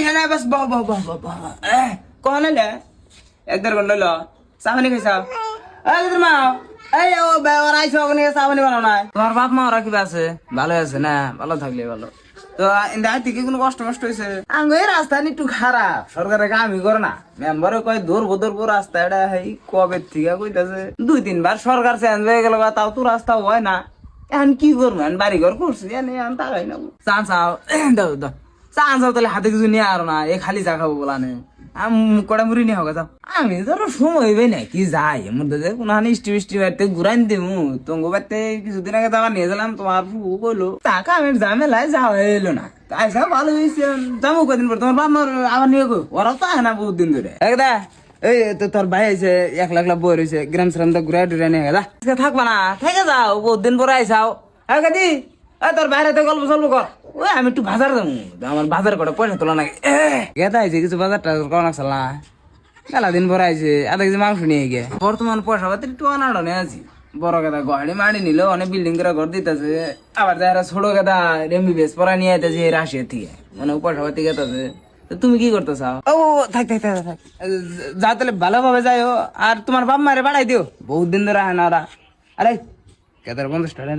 হ্যাঁ বাস বাহ বাহ বাহ বাহ বাহ কখন এলে 1-1.5 ঘন্টা হলো চাপানি খাইছাও তোর মা এই ও ওরা আইসো ওখানে চাপানি বানাও নাই তোমার বাপ মা ওরা কিবা আছে ভালো আছে না ভালো থাকলে ভালো তো থেকে কোনো কষ্ট হয়েছে আঙ্গো এই রাস্তা একটু খারাপ সরকারের কামই করে না মেম্বারে কয় ধরবো রাস্তা এটা এই কবে থেকে কইতাছে 2-3 বার সরকার চেঞ্জ হয়ে গেল তাও তো রাস্তা হয় না এখন কি করবো বাড়ি ঘর করছি এখন তাকাই না চান চাও দাও দাও চান চাও তাহলে হাতে কিছু নিয়ে আর না এ খালি চা খাবো বলা নেই কড়া মুড়ি নিয়ে হোক যাও আমি ধরো সময় হইবে না কি যাই মধ্যে কোনো হানি বৃষ্টি বাড়িতে ঘুরাই দেবো তোমার বাড়িতে কিছুদিন আগে যাওয়া নিয়ে গেলাম তোমার ফুকু কইলো টাকা আমি ঝামেলায় যাওয়া এলো না তাই সব ভালো হয়েছে যাবো কদিন পর তোমার বাবা আবার নিয়ে গো ওরাও তো না বহুত দিন ধরে একদা এই তো তোর ভাই আছে 1 লাখ বই রয়েছে গ্রাম শ্রাম তো ঘুরাই টুরাই নিয়ে গেলা থাকবা না থেকে যাও বহুত দিন পরে আইসাও কাদি তোর বাইরে গল্প সল্প কর ওই আমি একটু বাজার যাবো আমার বাজার করে পয়সা তোলা নাকি গেতা আইছে কিছু বাজার টাজার করা নাকছাল না মেলা দিন পরে আইছে আধা কেজি মাংস নিয়ে গিয়ে বর্তমান পয়সা পাতি একটু অনাড়নে আছি বড় গেদা গহাড়ি মাড়ি নিল অনেক বিল্ডিং করে ঘর দিতেছে আবার যারা ছোট গেদা এমবিবিএস পড়া নিয়ে আইতেছে রাশিয়া থেকে মানে পয়সা পাতি গেতাছে তুমি কি করতে চাও ও থাক থাক থাক থাক যা তাহলে ভালোভাবে যাইও আর তোমার বাপ মারে বাড়াই দিও বহুত দিন ধরে হয় না ওরা আরে কেদার 50 টাকা